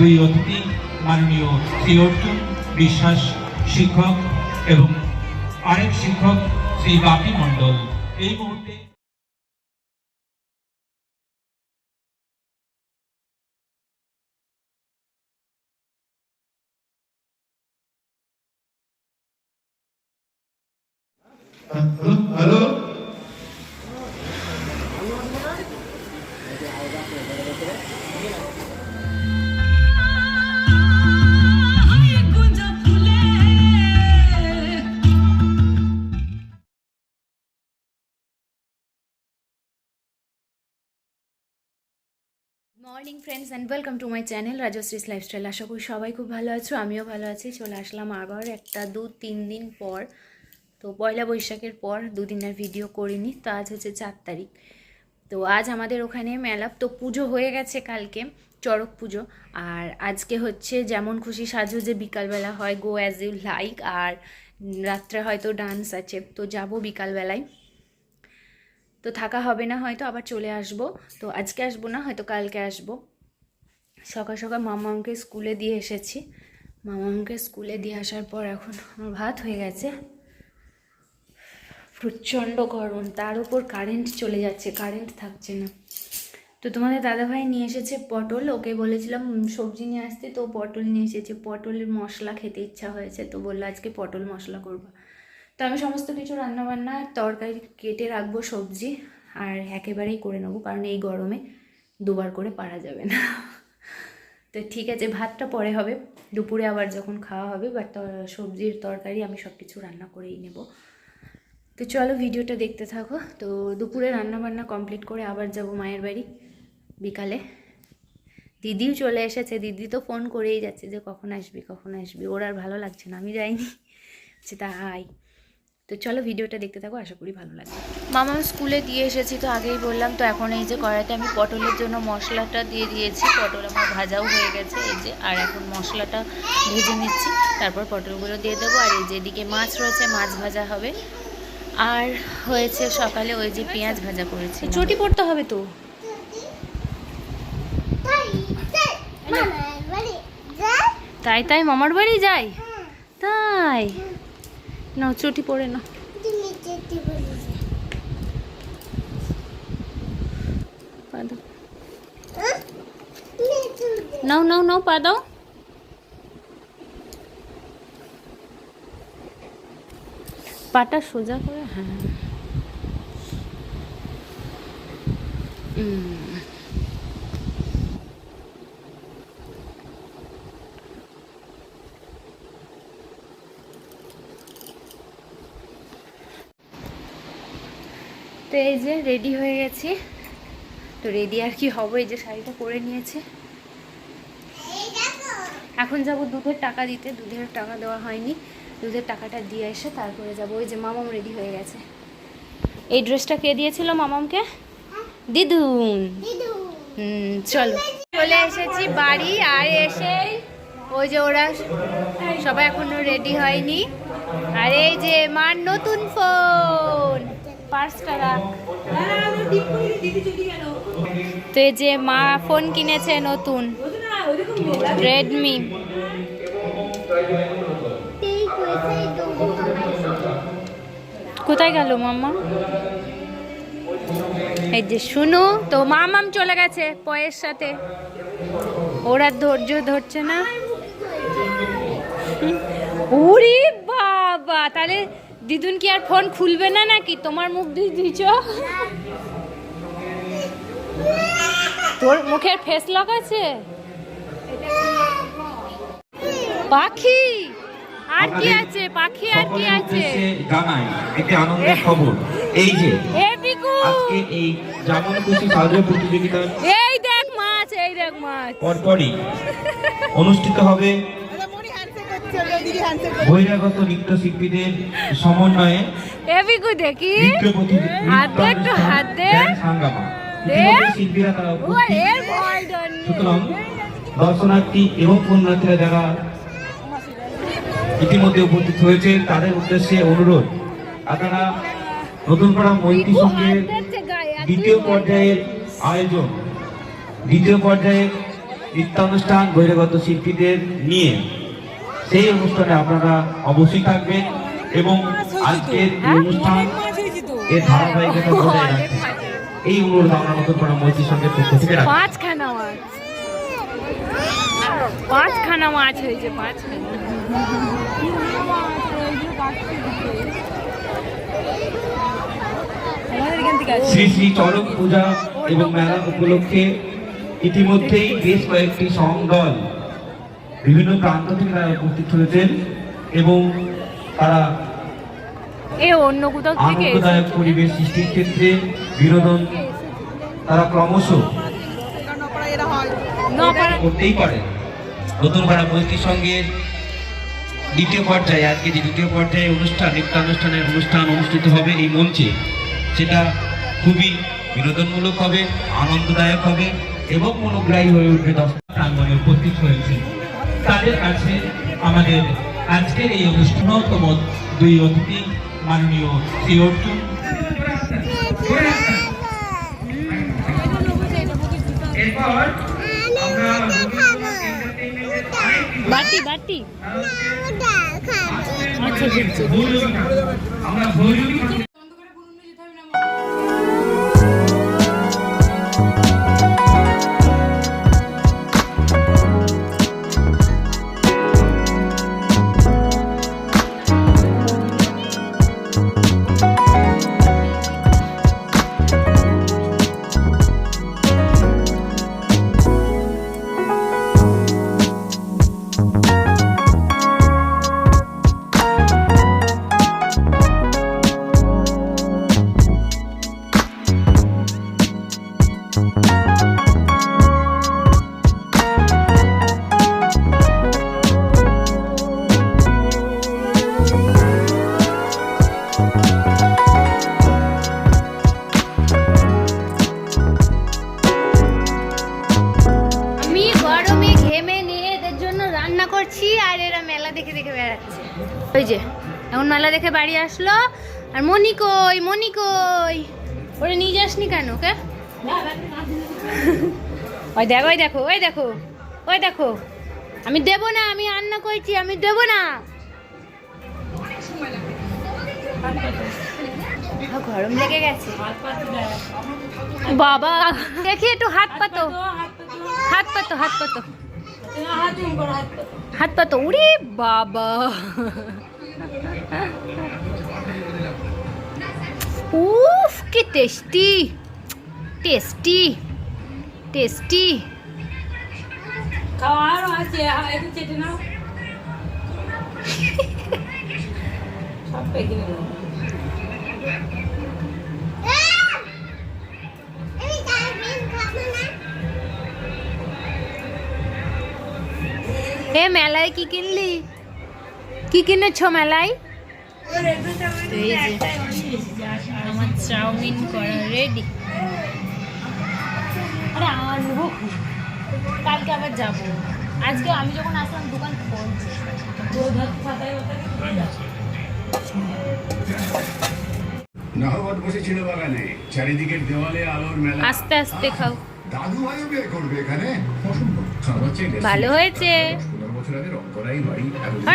দুই অতিথি মাননীয় শ্রী অর্জুন বিশ্বাস শিক্ষক এবং আরেক শিক্ষক শ্রী বাপি মণ্ডল এই মুহূর্তে hello morning friends and welcome to my channel Rajshree's lifestyle. আশা করি সবাই খুব ভালো আছো, আমিও ভালো আছি। চলে আসলাম আবার একটা 2-3 দিন পর। তো পয়লা বৈশাখের পর দুদিনের ভিডিও করিনি। তো আজ হচ্ছে 4 তারিখ। তো আজ আমাদের ওখানে মেলা, তো পুজো হয়ে গেছে কালকে, চড়ক পুজো। আর আজকে হচ্ছে যেমন খুশি সাজো, যে বিকালবেলা হয়, গো অ্যাজ ইউ লাইক। আর রাত্রে হয়তো ডান্স আছে, তো যাব বিকালবেলায়। তো থাকা হবে না, হয়তো আবার চলে আসব। তো আজকে আসবো না, হয়তো কালকে আসব। সকাল সকাল মামাকে স্কুলে দিয়ে এসেছি। মামাকে স্কুলে দিয়ে আসার পর এখন আমার ভাত হয়ে গেছে। প্রচণ্ড গরম, তার উপর কারেন্ট চলে যাচ্ছে, কারেন্ট থাকছে না। তো তোমাদের দাদাভাই নিয়ে এসেছে পটল, ওকে বলেছিলাম সবজি নিয়ে আসতে, তো পটল নিয়ে এসেছে। পটলের মশলা খেতে ইচ্ছা হয়েছে, তো বললো আজকে পটল মশলা করবো। তো আমি সমস্ত কিছু রান্নাবান্না তরকারি কেটে রাখবো, সবজি আর একেবারেই করে নেবো, কারণ এই গরমে দুবার করে পারা যাবে না। তো ঠিক আছে, ভাতটা পরে হবে, দুপুরে আবার যখন খাওয়া হবে। বাট সবজির তরকারি আমি সব কিছু রান্না করেই নেব। তো চলো ভিডিওটা দেখতে থাকো। তো দুপুরে রান্নাবান্না কমপ্লিট করে আবার যাব মায়ের বাড়ি বিকালে। দিদিও চলে এসেছে, দিদি তো ফোন করেই যাচ্ছে যে কখন আসবি কখন আসবি। ওর আর ভালো লাগছে না আমি যাইনি, সে তাই। তো চলো ভিডিওটা দেখতে থাকো, আশা করি ভালো লাগবে। মামা স্কুলে দিয়ে এসেছি, তো আগেই বললাম। তো এখন এই যে কড়াইতে আমি পটলের জন্য মশলাটা দিয়ে দিয়েছি। পটল আমার ভাজাও হয়ে গেছে এই যে। আর এখন মশলাটা ভেজে নিচ্ছি, তারপর পটলগুলো দিয়ে দেবো। আর এই যে এদিকে মাছ রয়েছে, মাছ ভাজা হবে। আর হয়েছে সকালে ওই যে পেঁয়াজ ভাজা করেছি। চটি পড়তে হবে তো, তাই তাই মামার বাড়ি যাই, তাই না চটি পড়ে না। নাও নাও নাও, পা দাও। পাটা সোজা করে, হ্যাঁ। তো এই যে রেডি হয়ে গেছি। তো রেডি আর কি হবো, এই যে শাড়িটা পরে নিয়েছে। এখন যাব দুধের টাকা দিতে, দুধের টাকা দেওয়া হয়নি। দুধের টাকাটা দিয়ে এসে তারপরে যাব। ওই যে মামাম রেডি হয়ে গেছে। এই ড্রেসটা কে দিয়েছিল মামামকে? দিদুন। চলো চলে এসেছি বাড়ি। আর এসে ওই যে ওরা সবাই এখনো রেডি হয়নি। আর এই যে মার নতুন ফোন, পার্সটা রাখ। তো এই যে মা ফোন কিনেছে নতুন, রেডমি। কোথায় গেল মামা? এই যে শুনু, তো মামাম চলে গেছে পয়ের সাথে। ওরা ধৈর্য ধরছে না। ওরে বাবা, তাহলে দিদুন কি আর ফোন খুলবে না নাকি? তোমার মুখ দিয়ে দিছ, তোর মুখের ফেস লক আছে। পাখি আর কি আছে? পাখি আর কি আছে? জানাই একটি আনন্দের খবর, এই যে আজকে এই যেমন খুশি সাজো প্রতিযোগিতা, এই দেখ মাছ, এই দেখ মাছ পরপরই অনুষ্ঠিত হবে বহিরাগত নৃত্যশিল্পীদের সমন্বয়ে। এবিকু দেখি হাত দে, একটু হাত দে। শিল্পীরা তারা সুতরাং দর্শনার্থী এবং পুণ্যার্থীরা যারা ইতিমধ্যে উপস্থিত হয়েছে তাদের উদ্দেশ্যে অনুরোধ, আপনারা নতুন পাড়া মৈত্রী সংঘের দ্বিতীয় পর্যায়ের নৃত্যানুষ্ঠান বহিরাগত শিল্পীদের নিয়ে। সেই অনুষ্ঠানে আপনারা অবশ্যই থাকবেন এবং আজকের এই অনুষ্ঠান এর ধারাবাহিকতা বজায় রাখবেন, এই অনুরোধ আমরা নতুন পাড়া মৈত্রী সংঘের পক্ষ থেকে রাখি। পাঁচখানা মাছ হয়েছে, শ্রী শ্রী চরক পূজা এবং মেলা উপলক্ষে ইতিমধ্যেই বেশ কয়েকটি সংদল বিভিন্ন প্রান্ত থেকে তারা উপস্থিত হয়েছেন এবং তারা অন্য কোথাও থেকে আনন্দদায়ক পরিবেশ সৃষ্টির ক্ষেত্রে বিনোদন তারা ক্রমশ করতেই পারে। নতুন পাড়া মৈত্রী সংঘের দ্বিতীয় পর্যায়ে, আজকে যে দ্বিতীয় পর্যায়ে নৃত্যানুষ্ঠানের অনুষ্ঠান অনুষ্ঠিত হবে এই মঞ্চে, সেটা খুবই বিনোদনমূলক হবে, আনন্দদায়ক হবে এবং মনোগ্রাহী হয়ে উঠবে। দর্শক প্রাঙ্গণে উপস্থিত হয়েছে, তাদের কাছে আমাদের আজকের এই অনুষ্ঠানতম দুই অতিথি মাননীয় শ্রী অর্জুন এরপর আমরা বাটি বাটি আমরা ভৈরবী আর এরা মেলা দেখে দেখে বেড়াচ্ছে। ওই যে এখন মেলা দেখে বাড়ি আসলো। আর মনি কই ওরে নিয়ে যাসনি কেন ওকে? ওই দেখো আমি দেব না, আমি রান্না করছি, আমি দেব না। গরম লেগে গেছে বাবা, দেখি একটু হাত পাতো উড়ি বাবা। উফ কি টেস্টি এ মেলায় কি কিনলি? কি কিনেছো মেলায়? আমার চাউমিন করা রেডি। আরে আনবো, কালকে আবার যাবো। আজকে আমি যখন আসলাম দোকান বলছে নহবত বসেছিল বাগানে, চারিদিকের দেওয়ালে আলোর মেলা। আস্তে আস্তে খাও। দাদু ভাইও বের করবে এখানে। খাবার চাইলে ভালো হয়েছে 15 বছর আগে রং করাই বাড়ি।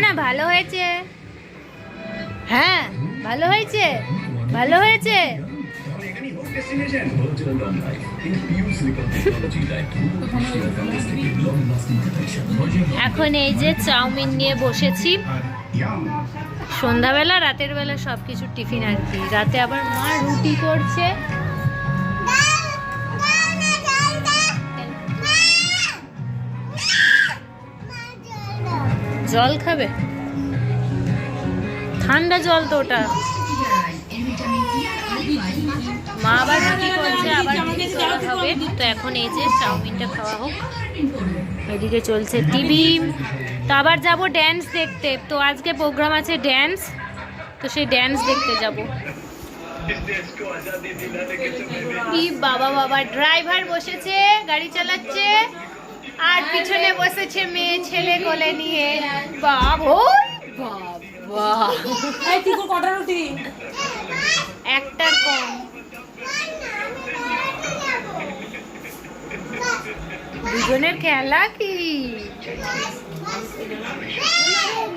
না ভালো হয়েছে, হ্যাঁ ভালো হয়েছে। তাহলে এখানেই হোক destination. Virtual long life infuse with technology like long lasting protection. এখন এই যে চাউমিন নিয়ে বসেছি। সন্ধ্যাবেলা রাতের বেলা সবকিছু টিফিন আর কি। রাতে আবার মা রুটি করছে। জল খাবে? ঠান্ডা জল তো ওটা। মা আবার রুটি করছে, আবার জল খাবে। তো এখন এই যে চাউমিনটা খাওয়া হোক। এদিকে চলছে টিভি। তো আবার যাব ড্যান্স দেখতে। তো আজকে প্রোগ্রাম আছে ড্যান্স, তো সেই ড্যান্স দেখতে যাব। কি বাবা ড্রাইভার বসেছে, গাড়ি চালাচ্ছে, আর পিছনে বসেছে মেয়ে ছেলে কোলে নিয়ে। বাবা একটার কম। দুজনের খেলা কি?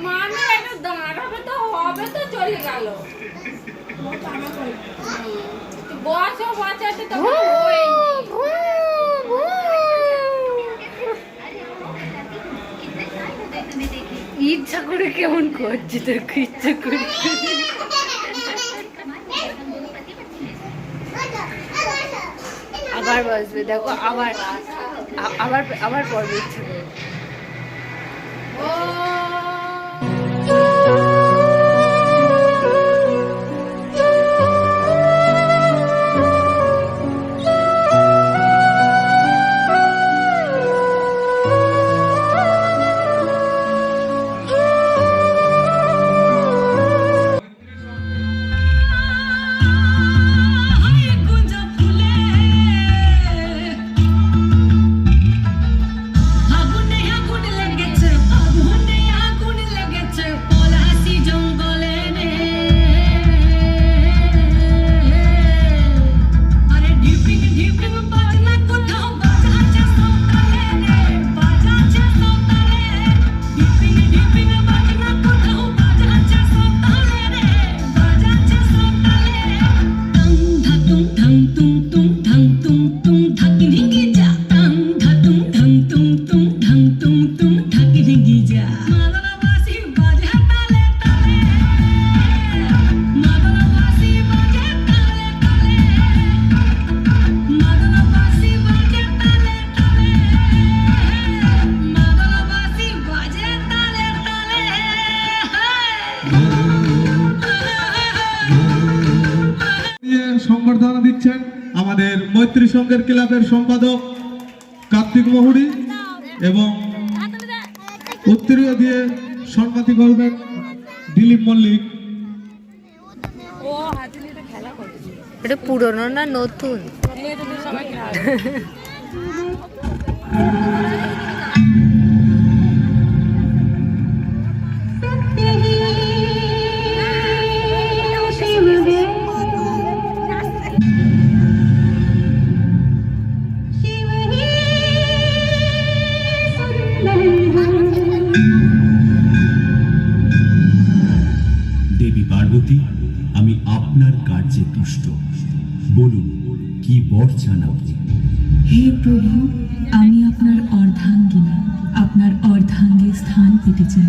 মানে একটু দাঁড়াবে তো হবে তো চলে গেল বসো বাঁচাতে তো ইচ্ছা করে কেমন করছে তো, ইচ্ছা করে। আবার বসবে দেখো, আবার আবার আবার পড়বে ইচ্ছা করে। সংবর্ধনা দিচ্ছেন আমাদের মৈত্রী সংঘের ক্লাবের সম্পাদক কার্তিক মহুরী এবং উত্তরীয় দিয়ে সম্মানিত করবেন দিলীপ মল্লিক। এটা পুরনো না নতুন? দেবী পার্বতী, আমি আপনার কার্যে তুষ্ট। বলুন কি বর চান আপনি? হে প্রভু, আমি আপনার অর্ধাঙ্গিনী, আপনার অর্ধাঙ্গে স্থান পেতে চাই।